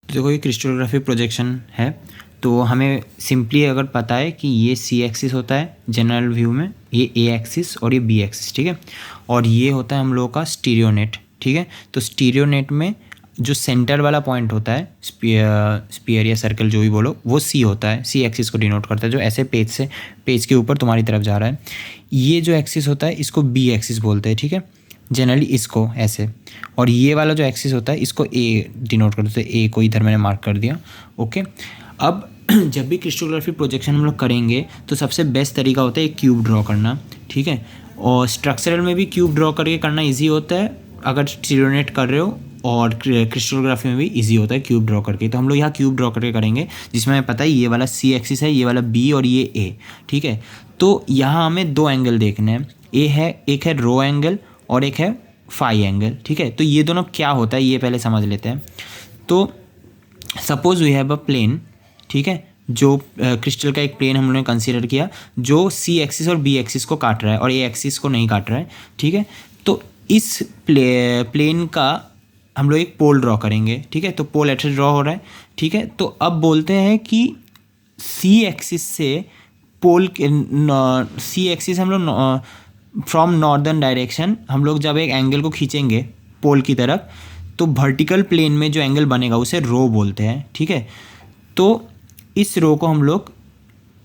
तो देखो ये क्रिस्टलोग्राफिक प्रोजेक्शन है। तो हमें सिंपली अगर पता है कि ये सी एक्सिस होता है जनरल व्यू में, ये ए एक्सिस और ये बी एक्सिस, ठीक है। और ये होता है हम लोगों का स्टीरियो नेट, ठीक है। तो स्टीरियो नेट में जो सेंटर वाला पॉइंट होता है, स्पीयर या सर्कल जो भी बोलो, वो सी होता है, सी एक्सिस को डिनोट करता है, जो ऐसे पेज के ऊपर तुम्हारी तरफ जा रहा है। ये जो एक्सिस होता है इसको बी एक्सिस बोलते हैं, ठीक है, जनरली इसको ऐसे। और ये वाला जो एक्सिस होता है इसको ए डिनोट करते हैं, ए को इधर मैंने मार्क कर दिया, ओके। अब जब भी क्रिस्टलोग्राफी प्रोजेक्शन हम लोग करेंगे तो सबसे बेस्ट तरीका होता है एक क्यूब ड्रॉ करना, ठीक है। और स्ट्रक्चरल में भी क्यूब ड्रॉ करके करना ईजी होता है अगर स्टीरियो नेट कर रहे हो, और क्रिस्टलोग्राफी में भी इजी होता है क्यूब ड्रॉ करके। तो हम लोग यहाँ क्यूब ड्रॉ करके करेंगे, जिसमें हमें पता है ये वाला सी एक्सिस है, ये वाला बी और ये ए, ठीक है। तो यहाँ हमें दो एंगल देखने हैं, एक है रो एंगल और एक है फाई एंगल, ठीक है। तो ये दोनों क्या होता है ये पहले समझ लेते हैं। तो suppose we have a plane, ठीक है, जो क्रिस्टल का एक प्लेन हम लोगों ने कंसीडर किया जो सी एक्सिस और बी एक्सिस को काट रहा है और ए एक्सिस को नहीं काट रहा है, ठीक है। तो इस प्लेन का हम लोग एक पोल ड्रॉ करेंगे, ठीक है। तो पोल ऐसे ड्रॉ हो रहा है, ठीक है। तो अब बोलते हैं कि सी एक्सिस से पोल सी एक्सिस हम लोग फ्रॉम नॉर्दर्न डायरेक्शन हम लोग जब एक एंगल को खींचेंगे पोल की तरफ, तो वर्टिकल प्लेन में जो एंगल बनेगा उसे रो बोलते हैं, ठीक है। तो इस रो को हम लोग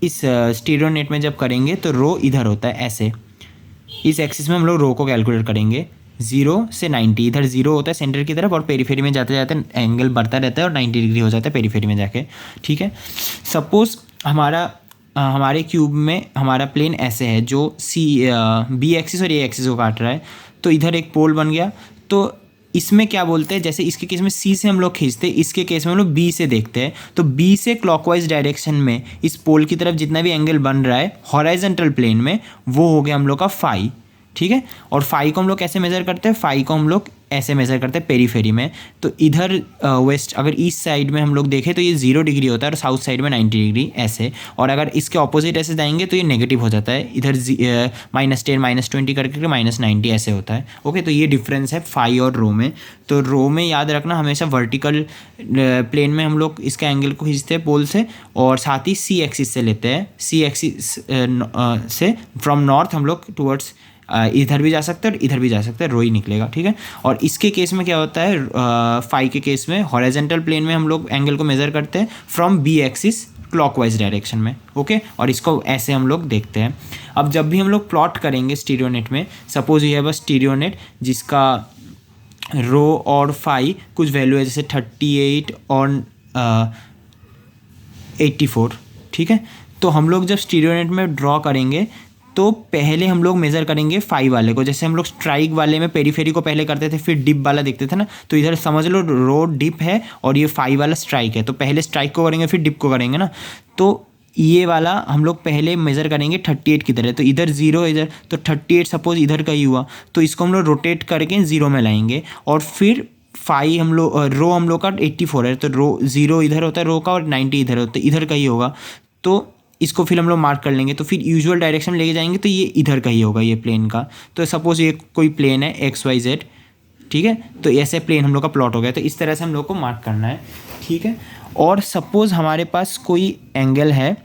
इस स्टीरियो नेट में जब करेंगे तो रो इधर होता है ऐसे, इस एक्सिस में हम लोग रो को कैलकुलेट करेंगे 0 से 90, इधर 0 होता है सेंटर की तरफ और पेरीफेरी में जाते जाते एंगल बढ़ता रहता है और 90 डिग्री हो जाता है पेरीफेरी में जाके, ठीक है। सपोज हमारे क्यूब में हमारा प्लेन ऐसे है जो बी एक्सिस और ए एक्सिस को काट रहा है। तो इधर एक पोल बन गया। तो इसमें क्या बोलते हैं, जैसे इसके केस में सी से हम लोग खींचते हैं, इसके केस में हम लोग बी से देखते हैं। तो बी से क्लॉकवाइज डायरेक्शन में इस पोल की तरफ जितना भी एंगल बन रहा है हॉराइजॉन्टल प्लेन में, वो हो गया हम लोग का फाई, ठीक है। और फाई को हम लोग कैसे मेज़र करते हैं, फाई को हम लोग ऐसे मेज़र करते हैं पेरीफेरी में। तो इधर वेस्ट अगर ईस्ट साइड में हम लोग देखें तो ये 0 डिग्री होता है और साउथ साइड में 90 डिग्री ऐसे। और अगर इसके ऑपोजिट ऐसे जाएंगे तो ये नेगेटिव हो जाता है, इधर -10 -20 करके -90 ऐसे होता है, ओके। तो ये डिफरेंस है फाई और रो में। तो रो में याद रखना हमेशा वर्टिकल प्लेन में हम लोग इसका एंगल को खींचते हैं पोल से, और साथ ही सी एक्सिस से लेते हैं, सी एक्सिस से फ्रॉम नॉर्थ हम लोग टूवर्ड्स इधर भी जा सकते हैं और इधर भी जा सकते हैं, रो ही निकलेगा, ठीक है। और इसके केस में क्या होता है, फाई के केस में हॉरिजॉन्टल प्लेन में हम लोग एंगल को मेज़र करते हैं from B axis clockwise direction में, ओके। और इसको ऐसे हम लोग देखते हैं। अब जब भी हम लोग प्लॉट करेंगे स्टीरियो नेट में, सपोज ये है बस स्टीरियो नेट जिसका रो और फाई कुछ वैल्यू है जैसे 38 और 84, ठीक है। तो हम लोग जब स्टीरियो नेट में ड्रॉ करेंगे तो पहले हम लोग मेज़र करेंगे फाई वाले को, जैसे हम लोग स्ट्राइक वाले में पेरीफेरी को पहले करते थे फिर डिप वाला देखते थे ना। तो इधर समझ लो रो डिप है और ये फाई वाला स्ट्राइक है, तो पहले स्ट्राइक को करेंगे फिर डिप को करेंगे ना। तो ये वाला हम लोग पहले मेज़र करेंगे 38 की तरह, तो इधर 0 इधर, तो 38 सपोज इधर का ही हुआ, तो इसको हम लोग रोटेट करके 0 में लाएंगे। और फिर फाई हम लोग रो हम लोग का 84 है, तो रो 0 इधर होता है रो का और 90 इधर होता है, इधर का ही होगा। तो इसको फिर हम लोग मार्क कर लेंगे, तो फिर यूजुअल डायरेक्शन में लेके जाएंगे तो ये इधर का ही होगा ये प्लेन का। तो सपोज ये कोई प्लेन है XYZ, ठीक है। तो ऐसे प्लेन हम लोग का प्लॉट हो गया। तो इस तरह से हम लोग को मार्क करना है, ठीक है। और सपोज हमारे पास कोई एंगल है,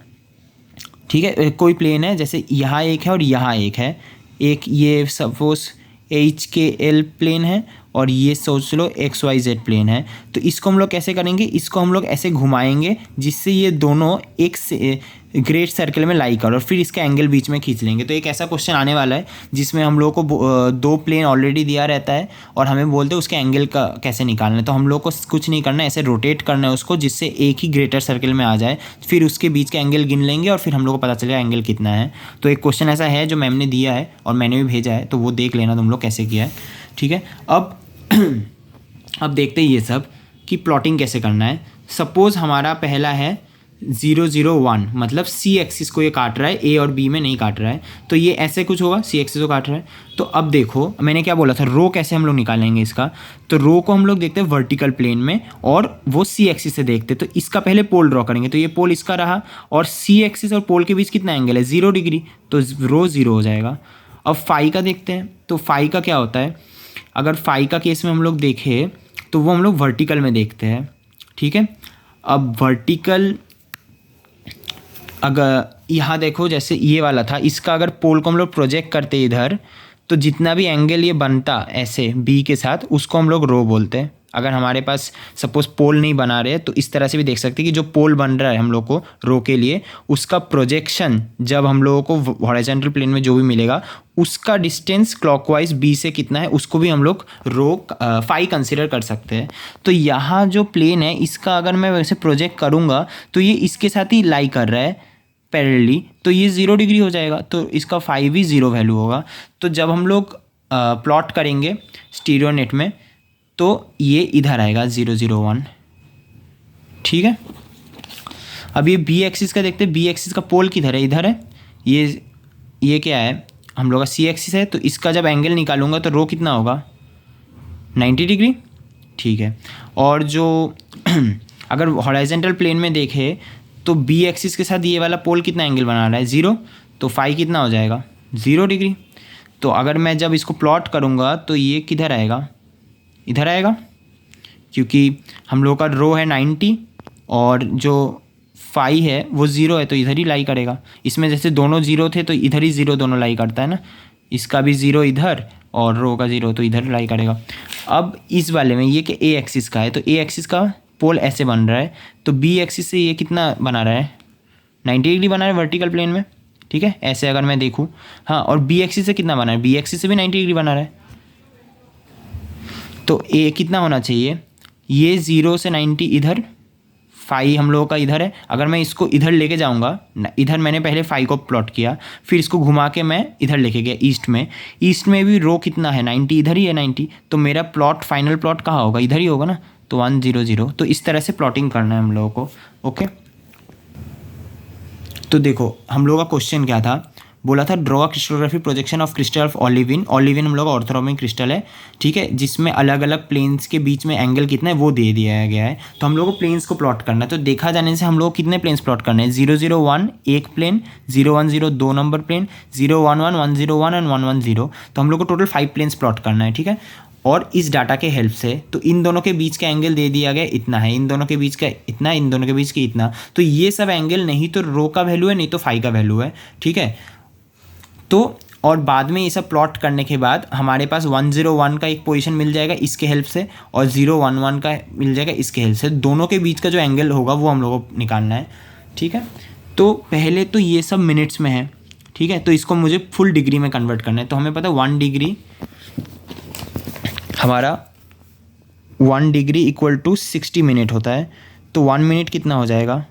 ठीक है, कोई प्लेन है जैसे यहाँ एक है और यहाँ एक है, एक ये सपोज HKL प्लेन है और ये सोच लो XYZ प्लेन है। तो इसको हम लोग कैसे करेंगे, इसको हम लोग ऐसे घुमाएंगे जिससे ये दोनों एक ग्रेट सर्कल में लाई कर, और फिर इसका एंगल बीच में खींच लेंगे। तो एक ऐसा क्वेश्चन आने वाला है जिसमें हम लोग को दो प्लेन ऑलरेडी दिया रहता है और हमें बोलते हैं उसके एंगल का कैसे निकालना है। तो हम लोग को कुछ नहीं करना है, ऐसे रोटेट करना है उसको जिससे एक ही ग्रेटर सर्कल में आ जाए, फिर उसके बीच का एंगल गिन लेंगे और फिर हम लोग को पता चलेगा एंगल कितना है। तो एक क्वेश्चन ऐसा है जो मैम ने दिया है और मैंने भी भेजा है, तो वो देख लेना तुम लोग कैसे किया है, ठीक है। अब देखते हैं ये सब कि प्लॉटिंग कैसे करना है। सपोज हमारा पहला है 0 0 1, मतलब सी एक्सिस को ये काट रहा है, ए और बी में नहीं काट रहा है, तो ये ऐसे कुछ होगा, सी एक्सिस को काट रहा है। तो अब देखो मैंने क्या बोला था, रो कैसे हम लोग निकालेंगे इसका। तो रो को हम लोग देखते हैं वर्टिकल प्लेन में और वो सी एक्सिस से देखते हैं। तो इसका पहले पोल ड्रॉ करेंगे, तो ये पोल इसका रहा और सी एक्सिस और पोल के बीच कितना एंगल है, 0 डिग्री, तो रो 0 हो जाएगा। अब फाई का देखते हैं, तो फाई का क्या होता है, अगर फाई का केस में हम लोग देखें तो वो हम लोग वर्टिकल में देखते हैं, ठीक है। अब वर्टिकल, अगर यहाँ देखो जैसे ये वाला था, इसका अगर पोल को हम लोग प्रोजेक्ट करते इधर, तो जितना भी एंगल ये बनता ऐसे बी के साथ, उसको हम लोग रो बोलते हैं। अगर हमारे पास सपोज पोल नहीं बना रहे तो इस तरह से भी देख सकते हैं कि जो पोल बन रहा है हम लोग को रो के लिए, उसका प्रोजेक्शन जब हम लोगों को हॉरिजॉन्टल प्लेन में जो भी मिलेगा, उसका डिस्टेंस क्लॉकवाइज बी से कितना है, उसको भी हम लोग रो फाई कंसिडर कर सकते हैं। तो यहाँ जो प्लेन है इसका अगर मैं वैसे प्रोजेक्ट करूँगा तो ये इसके साथ ही लाई कर रहा है पैरेलली, तो ये 0 डिग्री हो जाएगा, तो इसका फाई भी 0 वैल्यू होगा। तो जब हम लोग प्लॉट करेंगे स्टीरियो नेट में तो ये इधर आएगा 0 0 1, ठीक है। अब ये बी एक्सिस का देखते हैं, बी एक्सिस का पोल किधर है, इधर है। ये क्या है, हम लोग का सी एक्सिस है, तो इसका जब एंगल निकालूंगा तो रो कितना होगा, 90 डिग्री, ठीक है। और जो अगर हॉरिजॉन्टल प्लेन में देखें तो बी एक्सिस के साथ ये वाला पोल कितना एंगल बना रहा है, 0, तो फाई कितना हो जाएगा, 0 डिग्री। तो अगर मैं जब इसको प्लॉट करूँगा तो ये किधर आएगा, इधर आएगा, क्योंकि हम लोग का रो है 90 और जो फाई है वो 0 है, तो इधर ही लाई करेगा। इसमें जैसे दोनों 0 थे तो इधर ही 0 दोनों लाई करता है ना, इसका भी 0 इधर और रो का 0, तो इधर लाई करेगा। अब इस वाले में ये कि ए एक्सिस का है, तो ए एक्सिस का पोल ऐसे बन रहा है, तो बी एक्सिस से ये कितना बना रहा है, 90 डिग्री बना रहा है वर्टिकल प्लेन में, ठीक है। ऐसे अगर मैं देखूँ, हाँ, और बी एक्सिस से कितना बना है, बी एक्सिस से भी 90 डिग्री बना रहा है। तो ए कितना होना चाहिए, ये 0 से 90 इधर, फाई हम लोगों का इधर है। अगर मैं इसको इधर लेके जाऊंगा, इधर मैंने पहले फाई को प्लॉट किया, फिर इसको घुमा के मैं इधर लेके गया ईस्ट में भी रो कितना है, 90, इधर ही है 90, तो मेरा प्लॉट, फाइनल प्लॉट कहाँ होगा, इधर ही होगा ना, तो 1 0 0। तो इस तरह से प्लॉटिंग करना है हम लोगों को, ओके। तो देखो हम लोगों का क्वेश्चन क्या था, बोला था draw crystallography projection of crystal of olivine. Olivine हम लोग का ऑर्थोरोमिक क्रिस्टल है, ठीक है, जिसमें अलग अलग प्लेन्स के बीच में एंगल कितना है वो दे दिया गया है। तो हम लोग को प्लेन्स को प्लॉट करना है। तो देखा जाने से हम लोग कितने प्लेन्स प्लॉट करने हैं, 0 0 1 एक प्लेन, 0 1 0 2 नंबर प्लेन, 0 1 1 1 0 1 एंड 1 1 0। तो हम लोग को टोटल 5 प्लेन्स प्लॉट करना है, ठीक है। और इस डाटा के हेल्प से तो इन दोनों के बीच का एंगल दे दिया गया इतना है, इन दोनों के बीच का इतना, इन दोनों के बीच का इतना। तो ये सब एंगल नहीं तो रो का वैल्यू है, नहीं तो फाई का वैल्यू है, ठीक है। तो और बाद में ये सब प्लॉट करने के बाद हमारे पास 1 0 1 का एक पोजीशन मिल जाएगा इसके हेल्प से, और 0 1 1 का मिल जाएगा इसके हेल्प से। दोनों के बीच का जो एंगल होगा वो हम लोगों को निकालना है, ठीक है। तो पहले तो ये सब मिनट्स में है, ठीक है, तो इसको मुझे फुल डिग्री में कन्वर्ट करना है। तो हमें पता है 1 डिग्री हमारा 1 डिग्री इक्वल टू 60 मिनट होता है। तो 1 मिनट कितना हो जाएगा,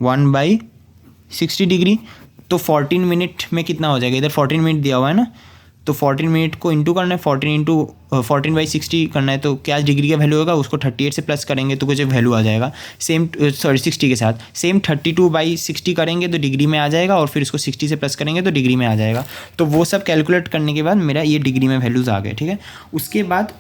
1/60 डिग्री। तो 14 मिनट में कितना हो जाएगा, इधर 14 मिनट दिया हुआ है ना, तो 14 मिनट को इंटू करना है, 14/60 करना है। तो क्या डिग्री का वैल्यू होगा, उसको 38 से प्लस करेंगे तो कुछ वैल्यू आ जाएगा, सेम 60 के साथ सेम 32/60 करेंगे तो डिग्री में आ जाएगा, और फिर इसको 60 से प्लस करेंगे तो डिग्री में आ जाएगा। तो वो सब कैलकुलेट करने के बाद मेरा ये डिग्री में वैल्यूज़ आ गए, ठीक है। उसके बाद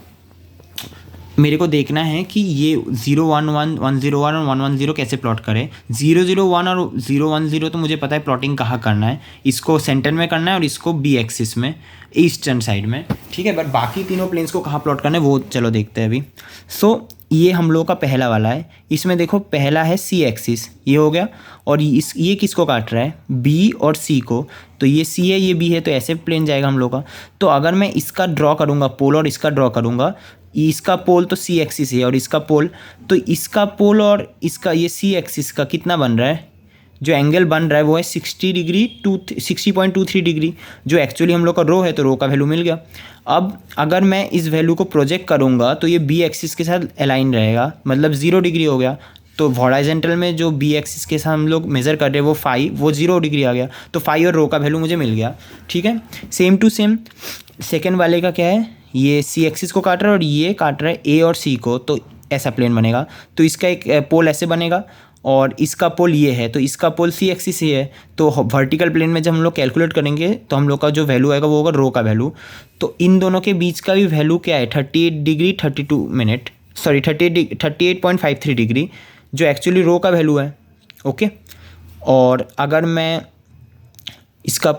मेरे को देखना है कि ये 0 1 1 1 0 1 और 1 1 0 कैसे प्लॉट करें। 0 0 1 और 0 1 0 तो मुझे पता है प्लॉटिंग कहाँ करना है, इसको सेंटर में करना है और इसको बी एक्सिस में, ईस्टर्न साइड में, ठीक है। बट बाकी तीनों प्लेन्स को कहाँ प्लॉट करना है वो चलो देखते हैं अभी। सो ये हम लोग का पहला वाला है, इसमें देखो पहला है सी एक्सिस, ये हो गया, और ये किसको काट रहा है, बी और सी को। तो ये सी है, ये बी है, तो ऐसे प्लेन जाएगा हम लोग का। तो अगर मैं इसका ड्रॉ करूँगा पोल और इसका ड्रॉ करूँगा, इसका पोल तो सी एक्सिस है और इसका पोल, तो इसका पोल और इसका ये सी एक्सिस का कितना बन रहा है, जो एंगल बन रहा है वो है 60.23 डिग्री, जो एक्चुअली हम लोग का रो है, तो रो का वैल्यू मिल गया। अब अगर मैं इस वैल्यू को प्रोजेक्ट करूँगा तो ये बी एक्सिस के साथ अलाइन रहेगा, मतलब 0 डिग्री हो गया। तो हॉरिजॉन्टल में जो बी एक्सिस के साथ हम लोग मेज़र कर रहे हैं वो फाई, वो 0 डिग्री आ गया, तो फाई और रो का वैल्यू मुझे मिल गया, ठीक है। सेम टू सेम सेकेंड वाले का क्या है, ये सी एक्सिस को काट रहा है और ये काट रहा है ए और सी को, तो ऐसा प्लेन बनेगा। तो इसका एक पोल ऐसे बनेगा और इसका पोल ये है, तो इसका पोल सी एक्सिस ही है। तो वर्टिकल प्लेन में जब हम लोग कैलकुलेट करेंगे तो हम लोग का जो वैल्यू आएगा वो होगा रो का वैल्यू। तो इन दोनों के बीच का भी वैल्यू क्या है, 38 डिग्री 32 मिनट, सॉरी 38.53 डिग्री, जो एक्चुअली रो का वैल्यू है, ओके। और अगर मैं इसका